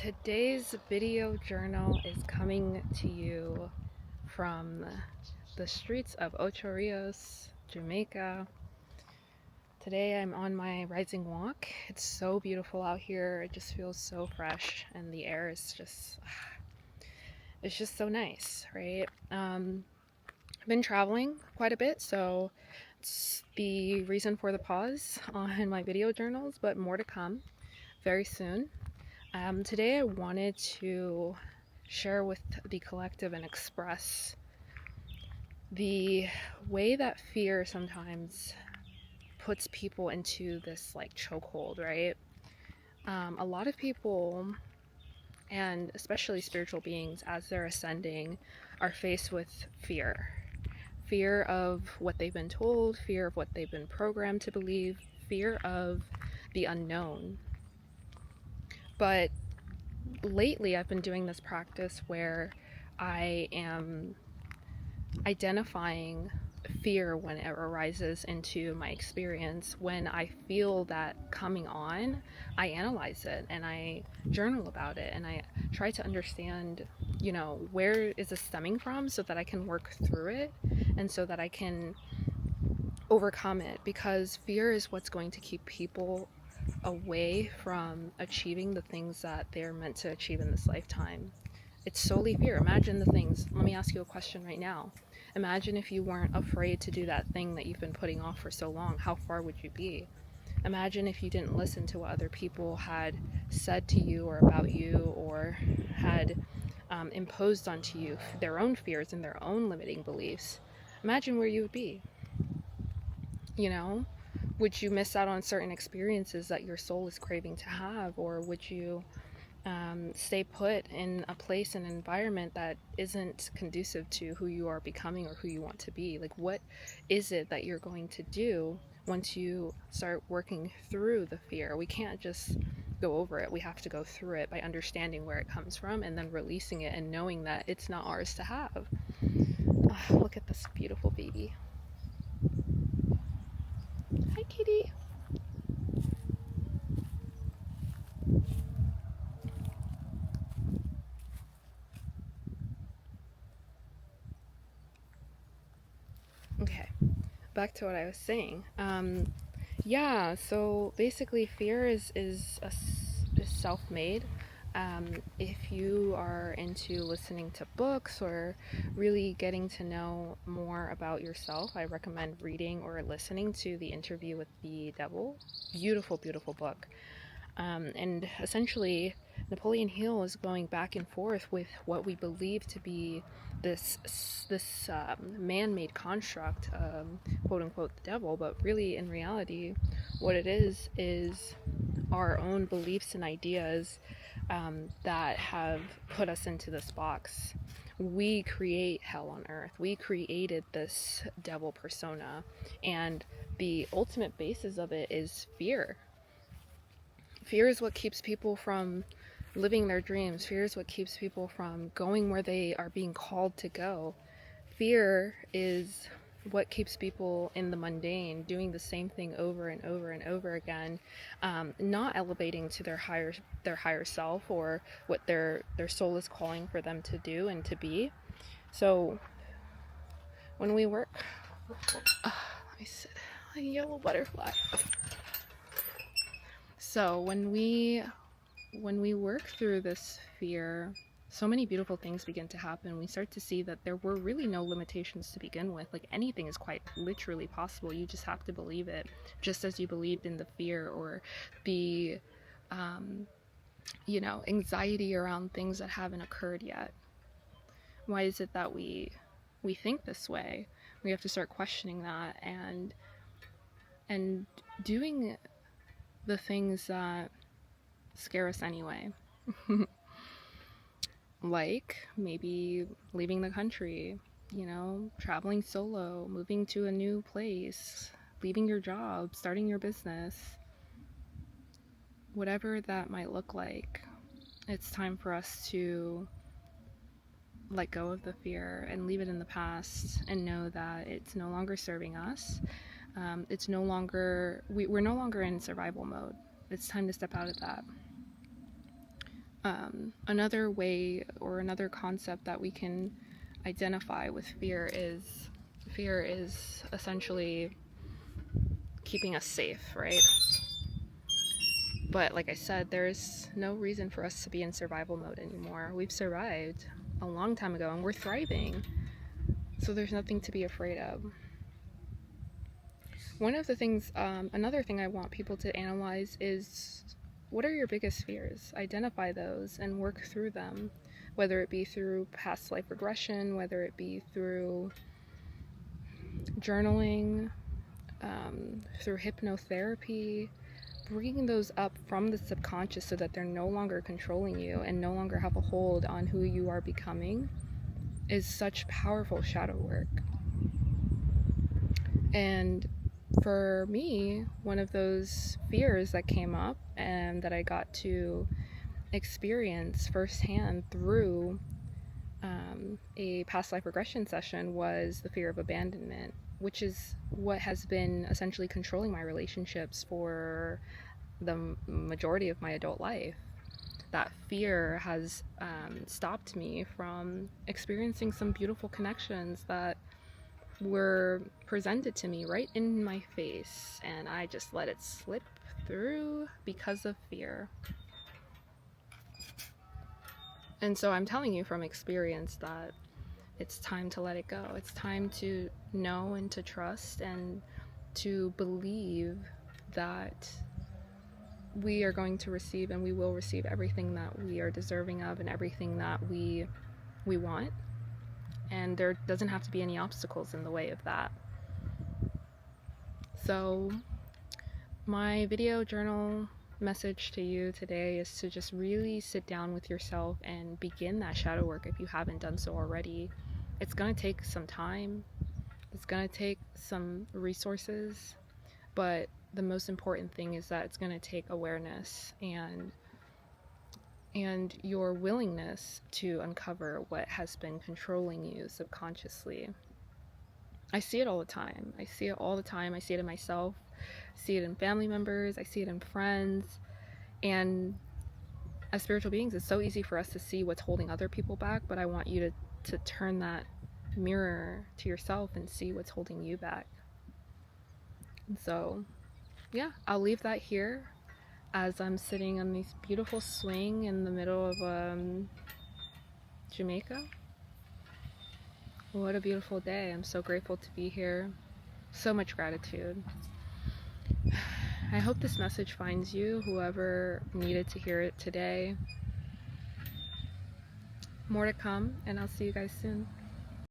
Today's video journal is coming to you from the streets of Ocho Rios, Jamaica. Today I'm on my rising walk. It's so beautiful out here. It just feels so fresh and the air is it's just so nice, right? I've been traveling quite a bit, so it's the reason for the pause on my video journals, but more to come very soon. Today I wanted to share with the collective and express the way that fear sometimes puts people into this chokehold, right? A lot of people, and especially spiritual beings, as they're ascending, are faced with fear. Fear of what they've been told, fear of what they've been programmed to believe, fear of the unknown. But lately I've been doing this practice where I am identifying fear when it arises into my experience. When I feel that coming on, I analyze it and I journal about it and I try to understand, where is this stemming from so that I can work through it and so that I can overcome it, because fear is what's going to keep people away from achieving the things that they're meant to achieve in this lifetime. It's solely fear. Imagine the things. Let me ask you a question right now. Imagine if you weren't afraid to do that thing that you've been putting off for so long. How far would you be? Imagine if you didn't listen to what other people had said to you or about you, or had imposed onto you their own fears and their own limiting beliefs. Imagine where you would be. Would you miss out on certain experiences that your soul is craving to have, or would you stay put in a place and environment that isn't conducive to who you are becoming or who you want to be? What is it that you're going to do once you start working through the fear? We can't just go over it. We have to go through it by understanding where it comes from and then releasing it and knowing that it's not ours to have. Look at this beautiful baby. Hi, kitty. Okay, back to what I was saying. So basically fear is self-made. If you are into listening to books or really getting to know more about yourself, I recommend reading or listening to The Interview with the Devil. Beautiful, beautiful book. And essentially, Napoleon Hill is going back and forth with what we believe to be this man-made construct, quote unquote, the devil, but really in reality, what it is our own beliefs and ideas that have put us into this box. We create hell on earth. We created this devil persona, and the ultimate basis of it is fear. Fear is what keeps people from living their dreams. Fear is what keeps people from going where they are being called to go. Fear is what keeps people in the mundane, doing the same thing over and over and over again, not elevating to their higher self or what their soul is calling for them to do and to be. So when we work, let me sit, a yellow butterfly. So when we work through this fear, so many beautiful things begin to happen. We start to see that there were really no limitations to begin with. Anything is quite literally possible. You just have to believe it, just as you believed in the fear or the anxiety around things that haven't occurred yet. Why is it that we think this way? We have to start questioning that and doing the things that scare us anyway. Like maybe leaving the country, traveling solo, moving to a new place, leaving your job, starting your business, whatever that might look like. It's time for us to let go of the fear and leave it in the past and know that it's no longer serving us. It's no longer, we're no longer in survival mode. It's time to step out of that. Another way or another concept that we can identify with fear is essentially keeping us safe, right? But like I said, there's no reason for us to be in survival mode anymore. We've survived a long time ago and we're thriving. So there's nothing to be afraid of. One of the things, another thing I want people to analyze is, what are your biggest fears? Identify those and work through them, whether it be through past life regression, whether it be through journaling, through hypnotherapy. Bringing those up from the subconscious so that they're no longer controlling you and no longer have a hold on who you are becoming is such powerful shadow work. And for me, one of those fears that came up and that I got to experience firsthand through a past life regression session was the fear of abandonment, which is what has been essentially controlling my relationships for the majority of my adult life. That fear has stopped me from experiencing some beautiful connections that were presented to me right in my face, and I just let it slip through because of fear. And so I'm telling you from experience that it's time to let it go. It's time to know and to trust and to believe that we are going to receive and we will receive everything that we are deserving of and everything that we want. And there doesn't have to be any obstacles in the way of that. So my video journal message to you today is to just really sit down with yourself and begin that shadow work if you haven't done so already. It's going to take some time. It's going to take some resources, but the most important thing is that it's going to take awareness and your willingness to uncover what has been controlling you subconsciously. I see it all the time. I see it all the time. I see it in myself. I see it in family members. I see it in friends. And as spiritual beings, it's so easy for us to see what's holding other people back, but I want you to turn that mirror to yourself and see what's holding you back. And so, yeah, I'll leave that here as I'm sitting on this beautiful swing in the middle of Jamaica. What a beautiful day. I'm so grateful to be here. So much gratitude. I hope this message finds you, whoever needed to hear it today. More to come, and I'll see you guys soon.